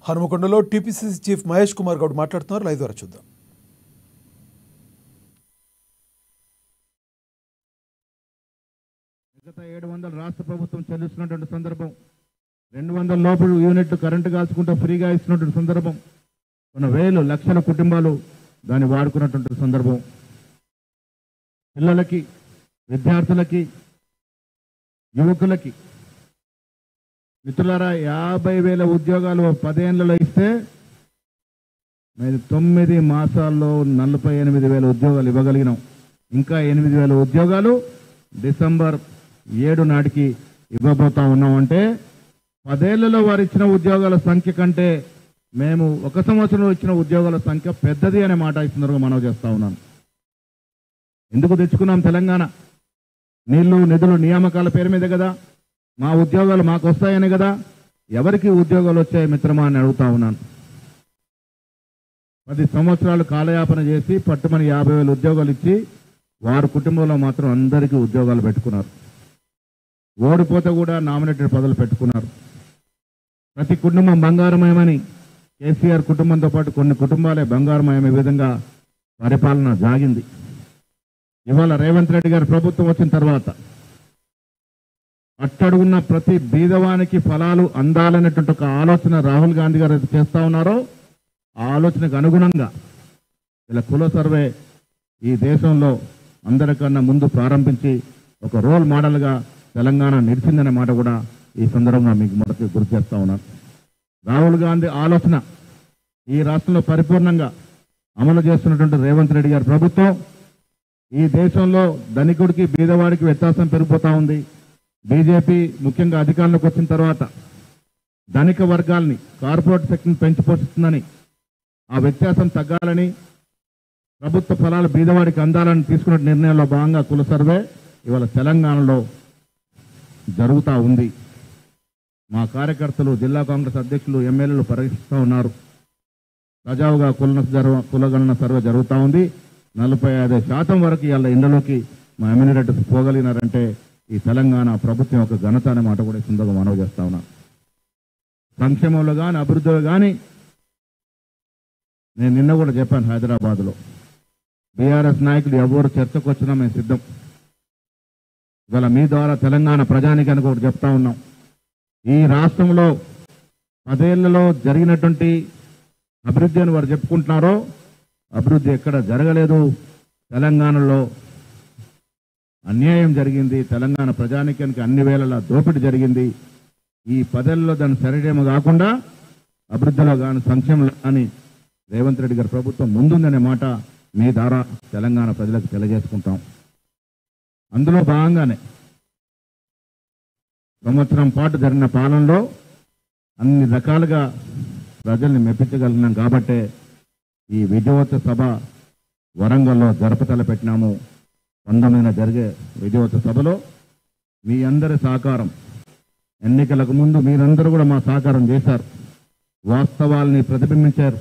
హనుమకొండలో TPCC chief Mahesh Kumar Goud మాట్లాడుతున్నారు. Live ద్వారా చూద్దాం. మిగతా 700 రాష్ట్ర ప్రభుత్వం చెల్లిస్తున్నటువంటి సందర్భం, 200 లోపల యూనిట్లు కరెంటు కాల్చుకుంటూ ఫ్రీగా ఇస్తున్నటువంటి సందర్భం, కొన్ని వేలు లక్షల కుటుంబాలు దాన్ని వాడుకున్నటువంటి సందర్భం, పిల్లలకి, విద్యార్థులకి, యువకులకి మిత్రులారా 50,000 ఉద్యోగాలు 10 ఏళ్లలో ఇస్తే మేము 9 మాసాల్లో 48,000 ఉద్యోగాలు ఇవ్వగలిగినాం. ఇంకా 8,000 ఉద్యోగాలు డిసెంబర్ 7 నాటికి ఇవ్వబోతా ఉన్నామంటే 10 ఏళ్లలో వారు ఇచ్చిన ఉద్యోగాల సంఖ్య కంటే మేము 1 సంవత్సరంలో ఇచ్చిన ఉద్యోగాల సంఖ్య పెద్దది అనే మాట ఈ సందర్భంగా మనవి చేస్తా ఉన్నాను. ఎందుకు తెచ్చుకున్నాం తెలంగాణ? నీళ్లు, నిధులు, నియామకాల పేరు మీద కదా. మా ఉద్యోగాలు మాకు వస్తాయని కదా. ఎవరికి ఉద్యోగాలు వచ్చాయి మిత్రమా అని అడుగుతా ఉన్నాను. 10 సంవత్సరాలు కాలయాపన చేసి పట్టుమని 50,000 ఉద్యోగాలు ఇచ్చి వారి కుటుంబంలో మాత్రం అందరికీ ఉద్యోగాలు పెట్టుకున్నారు. ఓడిపోతే కూడా నామినేటెడ్ పదవులు పెట్టుకున్నారు. ప్రతి కుటుంబం బంగారమయమని కేసీఆర్ కుటుంబంతో పాటు కొన్ని కుటుంబాలే బంగారమయమే విధంగా పరిపాలన సాగింది. ఇవాళ రేవంత్ రెడ్డి గారి ప్రభుత్వం వచ్చిన తర్వాత అట్టడుగున్న ప్రతి బీదవానికి ఫలాలు అందాలనేటువంటి ఒక ఆలోచన రాహుల్ గాంధీ గారు చేస్తా ఉన్నారో ఆ ఆలోచనకు అనుగుణంగా ఇలా కుల సర్వే ఈ దేశంలో అందరికన్నా ముందు ప్రారంభించి ఒక రోల్ మోడల్గా తెలంగాణ నిలిచిందనే మాట కూడా ఈ సందర్భంగా మీకు మొదటి గుర్తు చేస్తా ఉన్నాను. రాహుల్ గాంధీ ఆలోచన ఈ రాష్ట్రంలో పరిపూర్ణంగా అమలు చేస్తున్నటువంటి రేవంత్ రెడ్డి గారి ప్రభుత్వం ఈ దేశంలో ధనికుడికి బీదవాడికి వ్యత్యాసం పెరిగిపోతా ఉంది. బీజేపీ ముఖ్యంగా అధికారంలోకి వచ్చిన తర్వాత ధనిక వర్గాల్ని, కార్పొరేట్ శక్తిని పెంచి పోషిస్తుందని, ఆ వ్యత్యాసం తగ్గాలని, ప్రభుత్వ ఫలాలు బీదవాడికి అందాలని తీసుకున్న నిర్ణయంలో భాగంగా కుల సర్వే ఇవాళ తెలంగాణలో జరుగుతూ ఉంది. మా కార్యకర్తలు, జిల్లా కాంగ్రెస్ అధ్యక్షులు, ఎమ్మెల్యేలు పరీక్షిస్తూ ఉన్నారు. సజావుగా కులగణన సర్వే జరుగుతూ ఉంది. 45% వరకు ఇవాళ ఇండ్లలోకి మా ఎమ్యూనిటీ పోగలిగినారంటే ఈ తెలంగాణ ప్రభుత్వం యొక్క ఘనత అనే మాట కూడా సందర్భంగా మనవి చేస్తా ఉన్నాను. సంక్షేమంలో కానీ, అభివృద్ధిలో కానీ నేను నిన్న కూడా చెప్పాను, హైదరాబాద్లో బీఆర్ఎస్ నాయకులు ఎవరు చర్చకు వచ్చినా మేము సిద్ధం. ఇవాళ మీ ద్వారా తెలంగాణ ప్రజానికానికి ఒకటి చెప్తా ఉన్నాం. ఈ రాష్ట్రంలో 10 ఏళ్లలో జరిగినటువంటి అభివృద్ధి అని వారు చెప్పుకుంటున్నారో అభివృద్ధి ఎక్కడ జరగలేదు. తెలంగాణలో అన్యాయం జరిగింది. తెలంగాణ ప్రజానికానికి అన్ని వేళలా దోపిడీ జరిగింది. ఈ 10 ఏళ్లలో దాన్ని సరిచేయడం కాకుండా అభివృద్ధిలో కానీ, సంక్షేమంలో కానీ రేవంత్ రెడ్డి గారి ప్రభుత్వం ముందుందనే మాట మీ ద్వారా తెలంగాణ ప్రజలకు తెలియజేసుకుంటాం. అందులో భాగంగానే సంవత్సరం పాటు జరిగిన పాలనలో అన్ని రకాలుగా ప్రజల్ని మెప్పించగలిగినాం కాబట్టే ఈ విజయోత్సవ సభ వరంగల్లో జరపతల పెట్టినాము. 19న జరిగే విజయోత్సవ సభలో మీ అందరి సహకారం, ఎన్నికలకు ముందు మీరందరూ కూడా మా సహకారం చేశారు, వాస్తవాల్ని ప్రతిబింబించారు.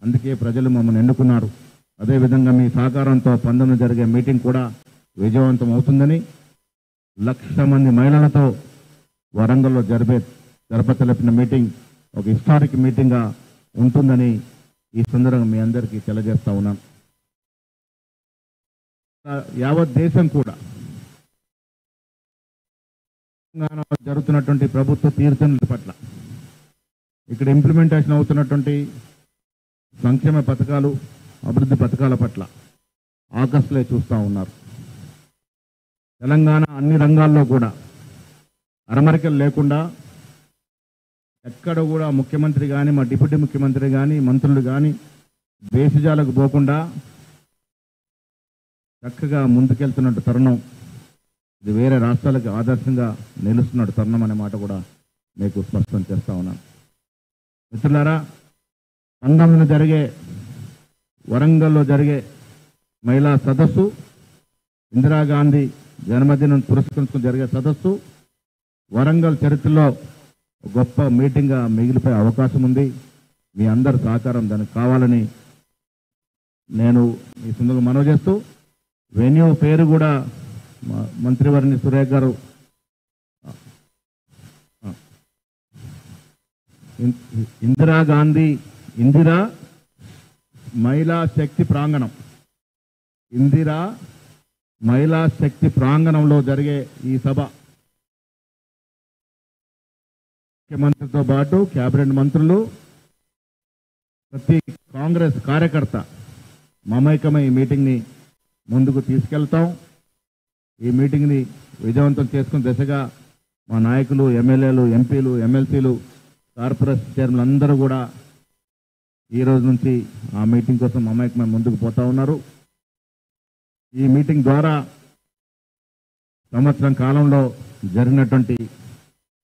అందుకే ప్రజలు మమ్మల్ని ఎన్నుకున్నారు. అదేవిధంగా మీ సహకారంతో 19న జరిగే మీటింగ్ కూడా విజయవంతం అవుతుందని, 1,00,000 మంది మహిళలతో వరంగల్లో జరపతలపిన మీటింగ్ ఒక హిస్టారిక్ మీటింగ్గా ఉంటుందని ఈ సందర్భంగా మీ అందరికీ తెలియజేస్తా ఉన్నాను. యావత్ దేశం కూడా తెలంగాణలో జరుగుతున్నటువంటి ప్రభుత్వ తీర్చనుల పట్ల, ఇక్కడ ఇంప్లిమెంటేషన్ అవుతున్నటువంటి సంక్షేమ పథకాలు, అభివృద్ధి పథకాల పట్ల ఆకర్షలే చూస్తూ ఉన్నారు. తెలంగాణ అన్ని రంగాల్లో కూడా అరమరికలు లేకుండా ఎక్కడ కూడా ముఖ్యమంత్రి కానీ, మా డిప్యూటీ ముఖ్యమంత్రి కానీ, మంత్రులు కానీ దేశజాలకు పోకుండా చక్కగా ముందుకెళ్తున్నట్టు తరుణం. ఇది వేరే రాష్ట్రాలకు ఆదర్శంగా నిలుస్తున్నట్టు తరుణం అనే మాట కూడా మీకు స్పష్టం చేస్తా ఉన్నాను. మిత్రులారా, 19న జరిగే వరంగల్లో జరిగే మహిళా సదస్సు, ఇందిరాగాంధీ జన్మదినం పురస్కరించుకుని జరిగే సదస్సు వరంగల్ చరిత్రలో గొప్ప మీటింగ్గా మిగిలిపోయే అవకాశం ఉంది. మీ అందరి సహకారం దానికి కావాలని నేను ఈ సందర్భంగా మనవి చేస్తూ, వెన్యూ పేరు కూడా మంత్రివర్ని సురేఖ్ గారు ఇందిరా మహిళా శక్తి ప్రాంగణం, ఇందిరా మహిళా శక్తి ప్రాంగణంలో జరిగే ఈ సభ ముఖ్యమంత్రితో పాటు కేబినెట్ మంత్రులు, ప్రతి కాంగ్రెస్ కార్యకర్త మమైకమై ఈ మీటింగ్ని ముందుకు తీసుకెళ్తాం. ఈ మీటింగ్ని విజయవంతం చేసుకునే దిశగా మా నాయకులు, ఎమ్మెల్యేలు, ఎంపీలు, ఎమ్మెల్సీలు, కార్పొరేషన్ చైర్మన్లు అందరూ కూడా ఈ రోజు నుంచి ఆ మీటింగ్ కోసం మమైకమై ముందుకు పోతా ఉన్నారు. ఈ మీటింగ్ ద్వారా సంవత్సరం కాలంలో జరిగినటువంటి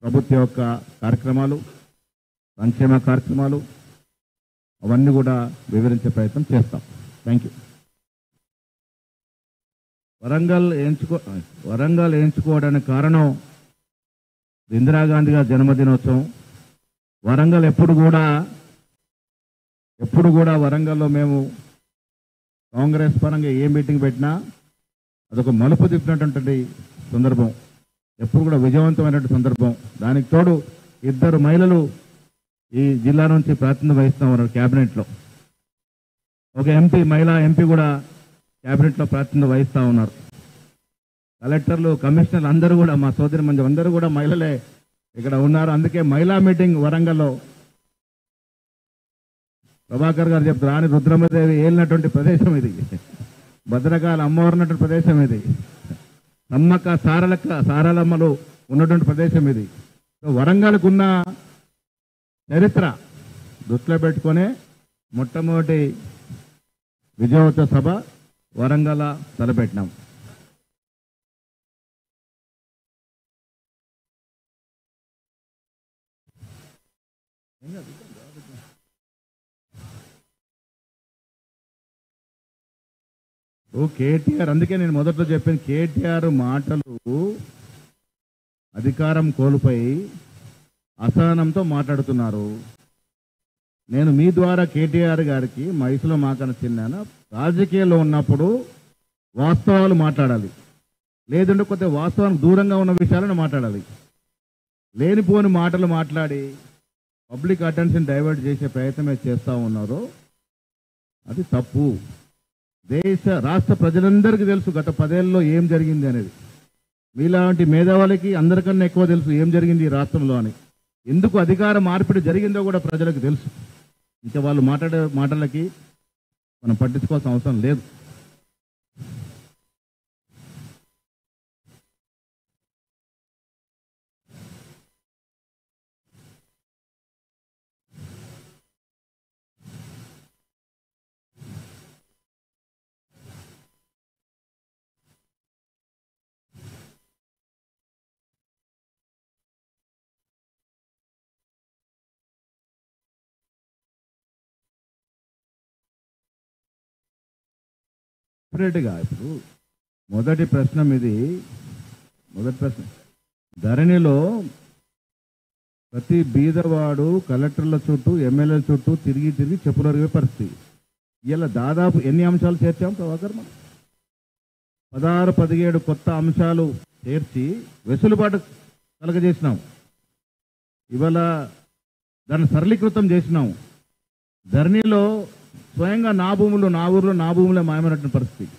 ప్రభుత్వ యొక్క కార్యక్రమాలు, సంక్షేమ కార్యక్రమాలు అవన్నీ కూడా వివరించే ప్రయత్నం చేస్తాం. Thank you. వరంగల్ ఎంచుకోవడానికి కారణం ఇందిరాగాంధీ గారి జన్మదినోత్సవం. వరంగల్ ఎప్పుడు కూడా వరంగల్లో మేము కాంగ్రెస్ పరంగా ఏ మీటింగ్ పెట్టినా అదొక మలుపు తిప్పినటువంటి సందర్భం, ఎప్పుడు కూడా విజయవంతమైనటువంటి సందర్భం. దానికి తోడు 2 మహిళలు ఈ జిల్లా నుంచి ప్రాతినిధ్యం వహిస్తూ ఉన్నారు క్యాబినెట్లో. ఒక ఎంపీ, మహిళా ఎంపీ కూడా క్యాబినెట్లో ప్రాతినిధ్యం వహిస్తూ ఉన్నారు. కలెక్టర్లు, కమిషనర్లు అందరూ కూడా, మా సోదరి మంది అందరూ కూడా మహిళలే ఇక్కడ ఉన్నారు. అందుకే మహిళా మీటింగ్ వరంగల్లో ప్రభాకర్ గారు చెప్తారు, రాణి రుద్రమదేవి ఏలినటువంటి ప్రదేశం ఇది, భద్రకాళ అమ్మవారు ఉన్నటువంటి ప్రదేశం ఇది, సమ్మక్క సారలమ్మలు ఉన్నటువంటి ప్రదేశం ఇది. వరంగల్కు ఉన్న చరిత్ర దృష్టిలో పెట్టుకొని మొట్టమొదటి విజయోత్సవ సభ వరంగల్ తలపెట్టినాం. కేటీఆర్, అందుకే నేను మొదట్లో చెప్పాను, కేటీఆర్ మాటలు అధికారం కోల్పోయి అసహనంతో మాట్లాడుతున్నారు. నేను మీ ద్వారా కేటీఆర్ గారికి మైసులో మాకన చిన్నాను, రాజకీయాల్లో ఉన్నప్పుడు వాస్తవాలు మాట్లాడాలి, లేదంటే కొద్దిగా వాస్తవానికి దూరంగా ఉన్న విషయాలను మాట్లాడాలి. లేనిపోని మాటలు మాట్లాడి పబ్లిక్ అటెన్షన్ డైవర్ట్ చేసే ప్రయత్నమే చేస్తూ ఉన్నారు. అది తప్పు. రాష్ట్ర ప్రజలందరికీ తెలుసు గత 10 ఏళ్ళలో ఏం జరిగింది అనేది. మీలాంటి మేధావులకి అందరికన్నా ఎక్కువ తెలుసు ఏం జరిగింది ఈ రాష్ట్రంలో అని. ఎందుకు అధికార మార్పిడి జరిగిందో కూడా ప్రజలకు తెలుసు. ఇంకా వాళ్ళు మాట్లాడే మాటలకి మనం పట్టించుకోవాల్సిన అవసరం లేదు. సపరేట్గా ఇప్పుడు మొదటి ప్రశ్న ధరణిలో ప్రతి బీదవాడు కలెక్టర్ల చుట్టూ, ఎమ్మెల్యేల చుట్టూ తిరిగి చెప్పులరిగే పరిస్థితి. ఇలా దాదాపు ఎన్ని అంశాలు చేర్చాం ప్రభాకర్? మనం 16-17 కొత్త అంశాలు చేర్చి వెసులుబాటు కలగజేసినాం. ఇవాళ దాన్ని సరళీకృతం చేసినాం. ధరణిలో స్వయంగా నా ఊరిలో నా భూములే మాయమైనటువంటి పరిస్థితి,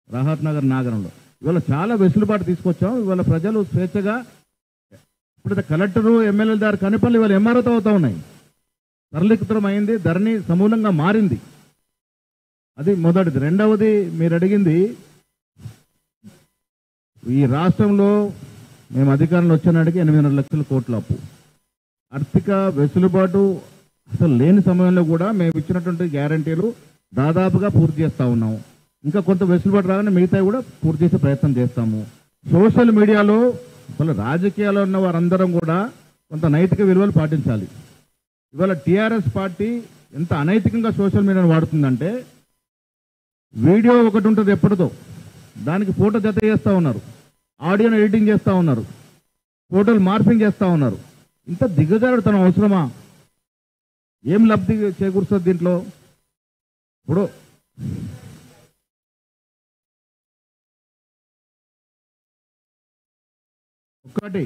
రాహత్ నగర్ నాగరంలో. ఇవాళ చాలా వెసులుబాటు తీసుకొచ్చాం. ఇవాళ ప్రజలు స్వేచ్ఛగా, ఇప్పుడు కలెక్టరు, ఎమ్మెల్యేల దారి కనిపల్లి ఇవాళ ఎంఆర్ఓతో అవుతా ఉన్నాయి. సరళీకృతం అయింది, ధరణి సమూలంగా మారింది. అది మొదటిది. రెండవది, మీరు అడిగింది, ఈ రాష్ట్రంలో మేము అధికారంలో వచ్చినాడికి 8.5 లక్షల కోట్ల అప్పు. ఆర్థిక వెసులుబాటు అసలు లేని సమయంలో కూడా మేము ఇచ్చినటువంటి గ్యారంటీలు దాదాపుగా పూర్తి చేస్తూ ఉన్నాము. ఇంకా కొంత వెసులుబాటు రాగానే మిగతా కూడా పూర్తి చేసే ప్రయత్నం చేస్తాము. సోషల్ మీడియాలో అసలు రాజకీయాల్లో ఉన్న వారందరం కూడా కొంత నైతిక విలువలు పాటించాలి. ఇవాళ టీఆర్ఎస్ పార్టీ ఎంత అనైతికంగా సోషల్ మీడియాను వాడుతుందంటే, వీడియో ఒకటి ఉంటుంది ఎప్పటిదో, దానికి ఫోటో జత చేస్తూ ఉన్నారు, ఆడియోను ఎడిటింగ్ చేస్తూ ఉన్నారు, ఫోటోలు మార్పింగ్ చేస్తూ ఉన్నారు. ఇంత దిగజారుడుతనం అవసరమా? ఏం లబ్ధి చేకూరుస్తుంది దీంట్లో? ఇప్పుడు ఒక్కటి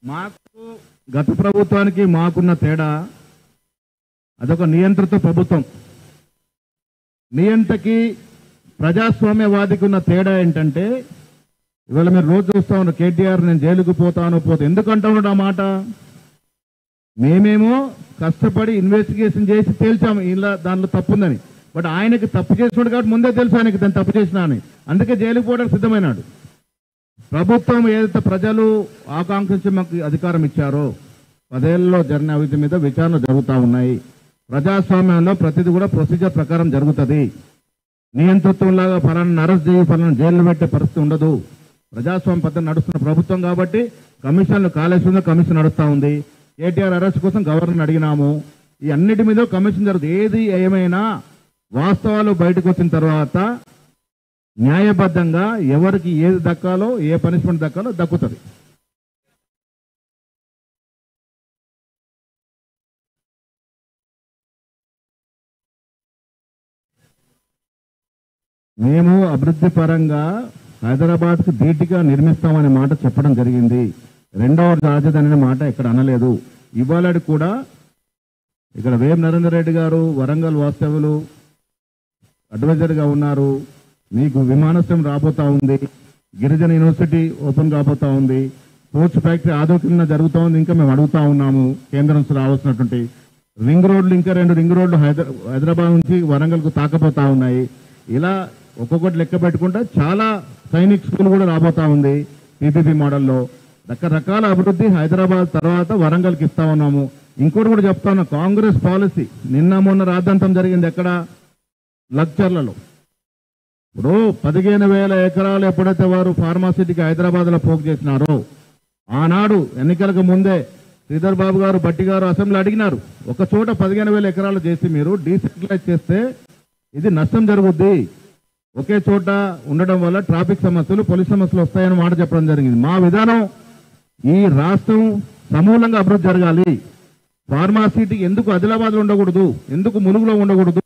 మాకు గత ప్రభుత్వానికి మాకున్న తేడా అదొక నియంత్రిత ప్రభుత్వం. నియంతకి ప్రజాస్వామ్యవాదికి ఉన్న తేడా ఏంటంటే, ఇవాళ మీరు రోజు చూస్తా ఉన్నారు కేటీఆర్ నేను జైలుకు పోతాను ఎందుకంటా ఉన్నాడు ఆ మాట. మేమేమో కష్టపడి ఇన్వెస్టిగేషన్ చేసి తేల్చాము ఇలా దాంట్లో తప్పుందని. బట్ ఆయనకి తప్పు చేసినాడు కాబట్టి ముందే తెలుసు ఆయనకి దాన్ని తప్పు చేసినా అని, అందుకే జైలుకు పోవడానికి సిద్ధమైనాడు. ప్రభుత్వం ఏదైతే ప్రజలు ఆకాంక్షించి మాకు అధికారం ఇచ్చారో 10 ఏళ్లలో జరిగిన అవినీతి మీద విచారణ జరుగుతూ ఉన్నాయి. ప్రజాస్వామ్యంలో ప్రతిదీ కూడా ప్రొసీజర్ ప్రకారం జరుగుతుంది. నియంతృత్వంలాగా ఫలానా అరెస్ట్ చేయి ఫలానా జైలు పెట్టే పరిస్థితి ఉండదు. ప్రజాస్వామ్య పద్ధతి నడుస్తున్న ప్రభుత్వం కాబట్టి కమిషన్లు కాళేశ్వరంలో కమిషన్ నడుస్తూ ఉంది. కేటీఆర్ అరెస్ట్ కోసం గవర్నర్ అడిగినాము. ఈ అన్నిటి మీద కమిషన్ జరుగుతుంది. ఏది ఏమైనా వాస్తవాలు బయటకు వచ్చిన తర్వాత న్యాయబద్ధంగా ఎవరికి ఏది దక్కాలో ఏ పనిష్మెంట్ దక్కాలో దక్కుతుంది. మేము అభివృద్ధి పరంగా హైదరాబాద్కు ధీటుగా నిర్మిస్తామనే మాట చెప్పడం జరిగింది. రెండవ రాజధాని అనే మాట ఇక్కడ అనలేదు. ఇవాళ కూడా ఇక్కడ వేం నరేందర్ రెడ్డి గారు వరంగల్ వాస్తవ్యులు అడ్వైజర్గా ఉన్నారు. మీకు విమానాశ్రయం రాబోతా ఉంది, గిరిజన యూనివర్సిటీ ఓపెన్ కాబోతా ఉంది, స్పోర్ట్స్ ఫ్యాక్టరీ ఆదోకిన జరుగుతూ ఉంది. ఇంకా మేము అడుగుతా ఉన్నాము కేంద్రం నుంచి రావాల్సినటువంటి రింగ్ రోడ్లు, ఇంకా 2 రింగ్ రోడ్లు హైదరాబాద్ నుంచి వరంగల్కు తాకపోతా ఉన్నాయి. ఇలా ఒక్కొక్కటి లెక్క పెట్టుకుంటే చాలా సైనిక్ స్కూల్ కూడా రాబోతా ఉంది పీపీపీ మోడల్లో. రకరకాల అభివృద్ధి హైదరాబాద్ తర్వాత వరంగల్కి ఇస్తా ఉన్నాము. ఇంకోటి కూడా చెప్తా ఉన్నా, కాంగ్రెస్ పాలసీ నిన్న మొన్న రాద్ధాంతం జరిగింది ఎక్కడ లక్చర్లలో. ఇప్పుడు 15,000 ఎకరాలు ఎప్పుడైతే వారు ఫార్మాసిటీకి హైదరాబాద్లో పోగు చేసినారో ఆనాడు ఎన్నికలకు ముందే శ్రీధర్ బాబు గారు బట్టి గారు అసెంబ్లీ అడిగినారు, ఒక చోట 15,000 ఎకరాలు చేసి మీరు డీసెంట్రలైజ్ చేస్తే ఇది నష్టం జరుగుద్ది, ఒకే చోట ఉండడం వల్ల ట్రాఫిక్ సమస్యలు పోలీస్ సమస్యలు వస్తాయని మాట చెప్పడం జరిగింది. మా విధానం ఈ రాష్ట్రం సమూలంగా అభివృద్ధి జరగాలి. ఫార్మాసిటీకి ఎందుకు ఆదిలాబాద్లో ఉండకూడదు, ఎందుకు ములుగులో ఉండకూడదు,